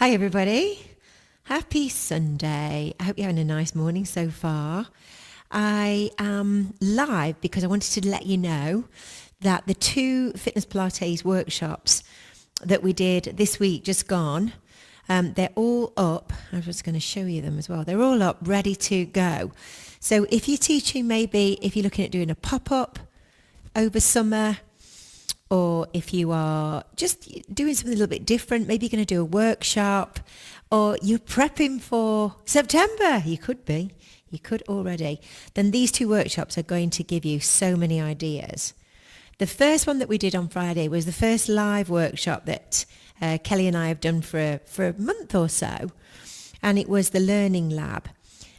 Hi everybody. Happy Sunday. I hope you're having a nice morning so far. I am live because I wanted to let you know that the two Fitness Pilates workshops that we did this week, just gone, they're all up. I'm just going to show you them as well. They're all up, ready to go. So if you're teaching, maybe if you're looking at doing a pop-up over summer, or if you are just doing something a little bit different, maybe you're going to do a workshop, or you're prepping for September, you could already, then these two workshops are going to give you so many ideas. The first one that we did on Friday was the first live workshop that Kelly and I have done for a month or so, and it was the Learning Lab.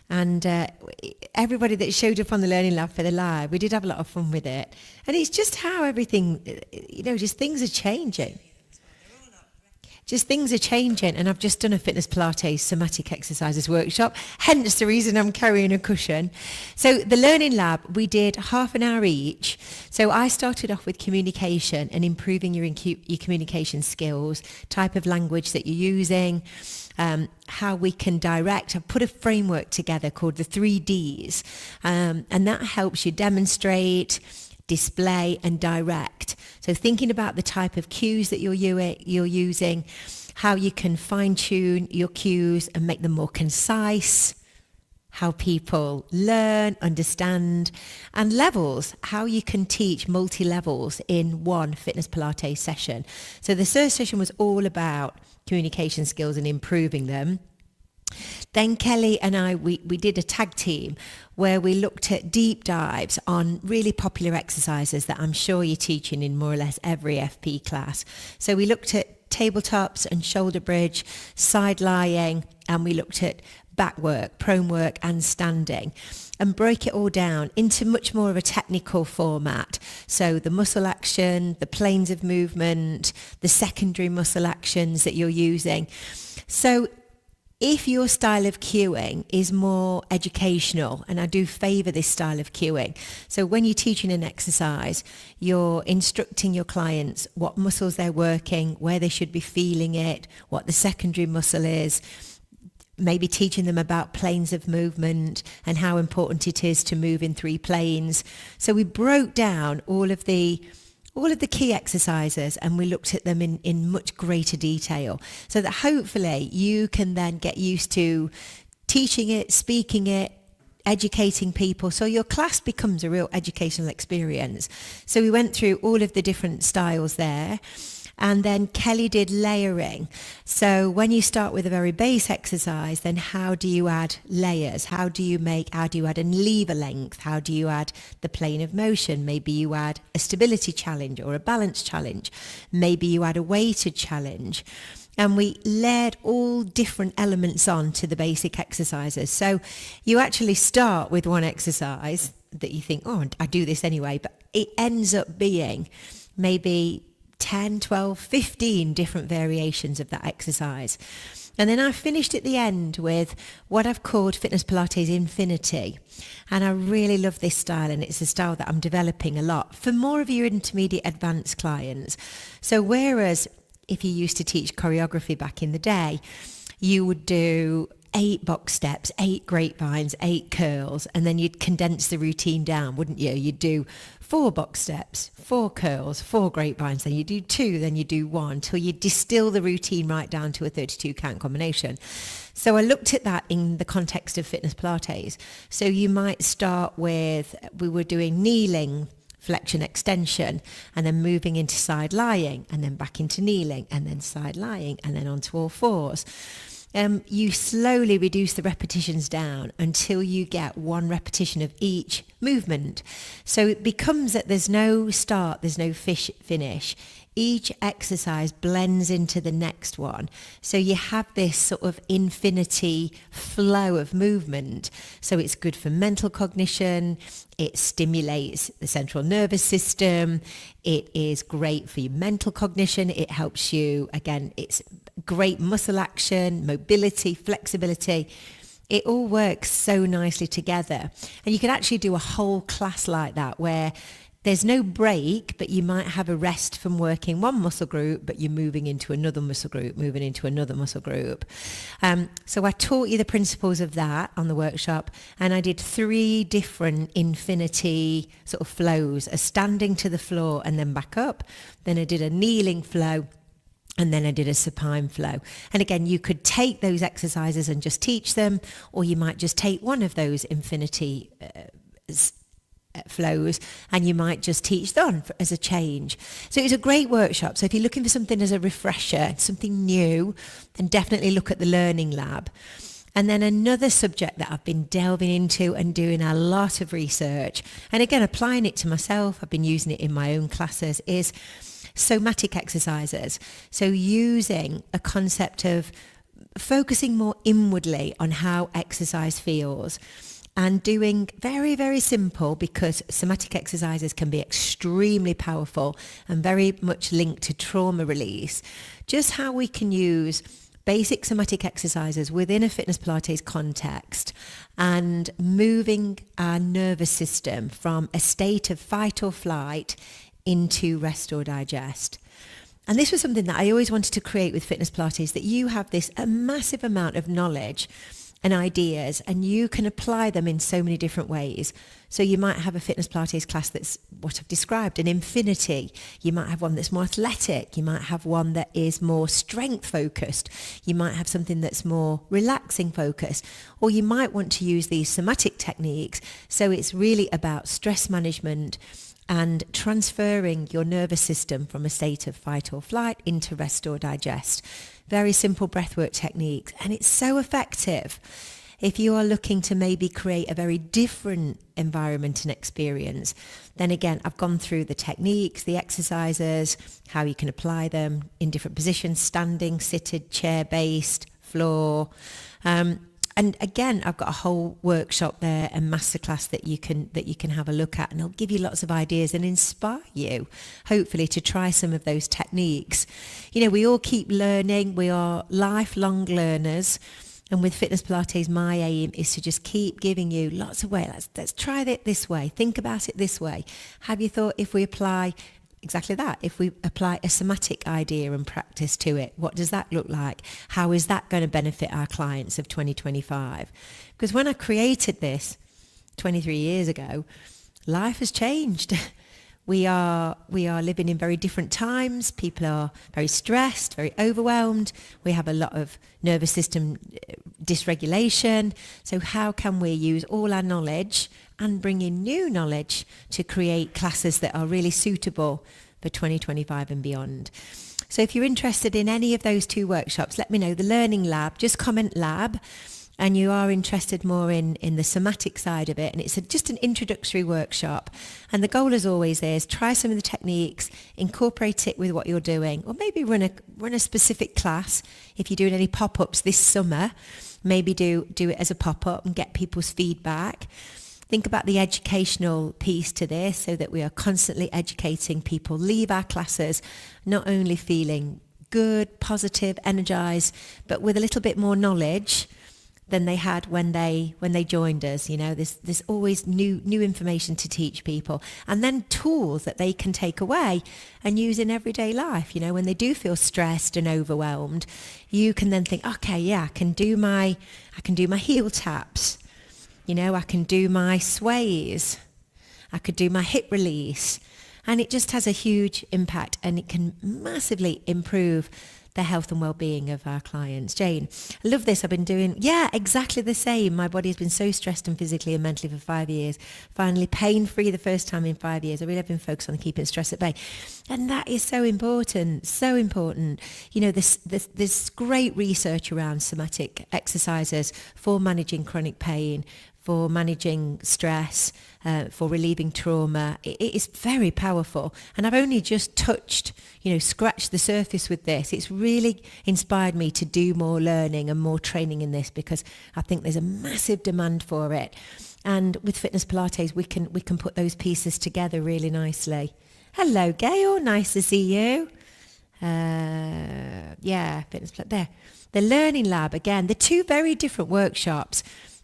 And everybody that showed up on the Learning Lab for the live, we did have a lot of fun with it. And it's just how everything, just things are changing. Just things are changing. And I've just done a Fitness Pilates Somatic exercises workshop, hence the reason I'm carrying a cushion. So the Learning Lab, we did half an hour each. So I started off with communication and improving your communication skills, type of language that you're using, how we can direct. I've put a framework together called the 3Ds, and that helps you demonstrate, display and direct. So thinking about the type of cues that you're using, how you can fine-tune your cues and make them more concise, how people learn, understand, and levels, how you can teach multi-levels in one Fitness Pilates session. So the first session was all about communication skills and improving them. Then Kelly and I, we did a tag team where we looked at deep dives on really popular exercises that I'm sure you're teaching in more or less every FP class. So we looked at tabletops and shoulder bridge, side lying, and we looked at back work, prone work and standing, and break it all down into much more of a technical format. So the muscle action, the planes of movement, the secondary muscle actions that you're using. So if your style of cueing is more educational, and I do favour this style of cueing, so when you're teaching an exercise, you're instructing your clients what muscles they're working, where they should be feeling it, what the secondary muscle is, maybe teaching them about planes of movement and how important it is to move in 3 planes. So we broke down all of the key exercises and we looked at them in much greater detail so that hopefully you can then get used to teaching it, speaking it, educating people. So your class becomes a real educational experience. So we went through all of the different styles there. And then Kelly did layering. So when you start with a very base exercise, then how do you add layers? How do you add a lever length? How do you add the plane of motion? Maybe you add a stability challenge or a balance challenge. Maybe you add a weighted challenge. And we layered all different elements on to the basic exercises. So you actually start with one exercise that you think, oh, I do this anyway, but it ends up being maybe 10, 12, 15 different variations of that exercise. And then I finished at the end with what I've called Fitness Pilates Infinity. And I really love this style, and it's a style that I'm developing a lot for more of your intermediate advanced clients. So whereas if you used to teach choreography back in the day, you would do 8 box steps, 8 grapevines, 8 curls, and then you'd condense the routine down, wouldn't you? You'd do 4 box steps, 4 curls, 4 grapevines, then you do 2, then you do 1, till you distill the routine right down to a 32 count combination. So I looked at that in the context of Fitness Pilates. So you might start with, we were doing kneeling, flexion extension, and then moving into side lying, and then back into kneeling, and then side lying, and then onto all fours. You slowly reduce the repetitions down until you get 1 repetition of each movement. So it becomes that there's no start, there's no finish. Each exercise blends into the next one. So you have this sort of infinity flow of movement. So it's good for mental cognition. It stimulates the central nervous system. It is great for your mental cognition. It helps you, again, it's great muscle action, mobility, flexibility. It all works so nicely together. And you can actually do a whole class like that where there's no break, but you might have a rest from working one muscle group, but you're moving into another muscle group, moving into another muscle group. So I taught you the principles of that on the workshop, and I did 3 different infinity sort of flows, a standing to the floor and then back up. Then I did a kneeling flow, and then I did a supine flow. And again, you could take those exercises and just teach them, or you might just take one of those infinity flows and you might just teach them as a change. So it was a great workshop. So if you're looking for something as a refresher, something new, then definitely look at the Learning Lab. And then another subject that I've been delving into and doing a lot of research, and again applying it to myself, I've been using it in my own classes, is somatic exercises. So using a concept of focusing more inwardly on how exercise feels, and doing very, very simple, because somatic exercises can be extremely powerful and very much linked to trauma release. Just how we can use basic somatic exercises within a fitness Pilates context and moving our nervous system from a state of fight or flight into rest or digest. And this was something that I always wanted to create with fitness Pilates, that you have a massive amount of knowledge and ideas, and you can apply them in so many different ways. So you might have a fitness Pilates class that's what I've described, an infinity. You might have one that's more athletic. You might have one that is more strength focused. You might have something that's more relaxing focused. Or you might want to use these somatic techniques. So it's really about stress management and transferring your nervous system from a state of fight or flight into rest or digest. Very simple breathwork techniques, and it's so effective. If you are looking to maybe create a very different environment and experience, then again, I've gone through the techniques, the exercises, how you can apply them in different positions, standing, seated, chair-based, floor. And again, I've got a whole workshop there, a masterclass that you can have a look at, and it'll give you lots of ideas and inspire you, hopefully, to try some of those techniques. You know, we all keep learning. We are lifelong learners. And with Fitness Pilates, my aim is to just keep giving you lots of ways. Let's try it this way. Think about it this way. Have you thought, if we apply exactly that, if we apply a somatic idea and practice to it, what does that look like? How is that going to benefit our clients of 2025? Because when I created this 23 years ago, life has changed. We are living in very different times. People are very stressed, very overwhelmed. We have a lot of nervous system dysregulation. So how can we use all our knowledge and bring in new knowledge to create classes that are really suitable for 2025 and beyond? So if you're interested in any of those 2 workshops, let me know. The Learning Lab, just comment lab, and you are interested more in the somatic side of it, and it's just an introductory workshop. And the goal, as always, is try some of the techniques, incorporate it with what you're doing, or maybe run a specific class. If you're doing any pop-ups this summer, maybe do it as a pop-up and get people's feedback. Think about the educational piece to this, so that we are constantly educating people. Leave our classes not only feeling good, positive, energized, but with a little bit more knowledge than they had when they joined us. You know, there's always new information to teach people, and then tools that they can take away and use in everyday life. You know, when they do feel stressed and overwhelmed, you can then think, okay, yeah, I can do my heel taps. You know, I can do my sways. I could do my hip release, and it just has a huge impact, and it can massively improve the health and well-being of our clients. Jane, I love this. I've been doing, exactly the same. My body has been so stressed and physically and mentally for 5 years. Finally, pain-free the first time in 5 years. I really have been focused on keeping stress at bay. And that is so important, so important. You know, there's great research around somatic exercises for managing chronic pain, for managing stress, for relieving trauma. It is very powerful. And I've only just scratched the surface with this. It's really inspired me to do more learning and more training in this, because I think there's a massive demand for it. And with Fitness Pilates, we can put those pieces together really nicely. Hello, Gail. Nice to see you. Fitness Pilates. There. The Learning Lab, again, the 2 very different workshops.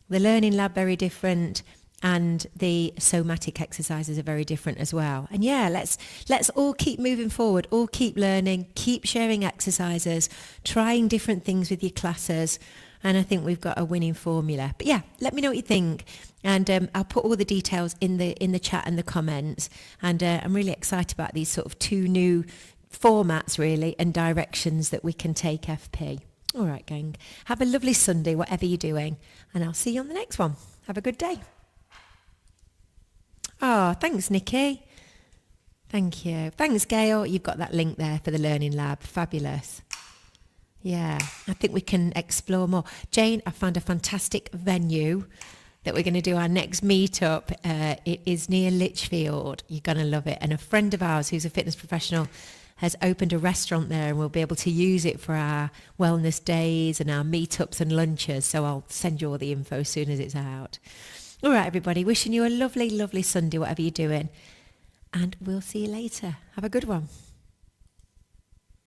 The Learning Lab, very different. and the somatic exercises are very different as well. And yeah, let's all keep moving forward, all keep learning, keep sharing exercises, trying different things with your classes, and I think we've got a winning formula. But yeah, let me know what you think, and I'll put all the details in the chat and the comments. And I'm really excited about these sort of two new formats really and directions that we can take FP. All right, gang, have a lovely Sunday, whatever you're doing, and I'll see you on the next one. Have a good day. Oh, thanks, Nikki. Thank you. Thanks, Gail. You've got that link there for the Learning Lab. Fabulous. Yeah, I think we can explore more. Jane, I found a fantastic venue that we're going to do our next meetup. It is near Lichfield. You're going to love it. And a friend of ours who's a fitness professional has opened a restaurant there, and we'll be able to use it for our wellness days and our meetups and lunches. So I'll send you all the info as soon as it's out. All right, everybody, wishing you a lovely, lovely Sunday, whatever you're doing. And we'll see you later. Have a good one.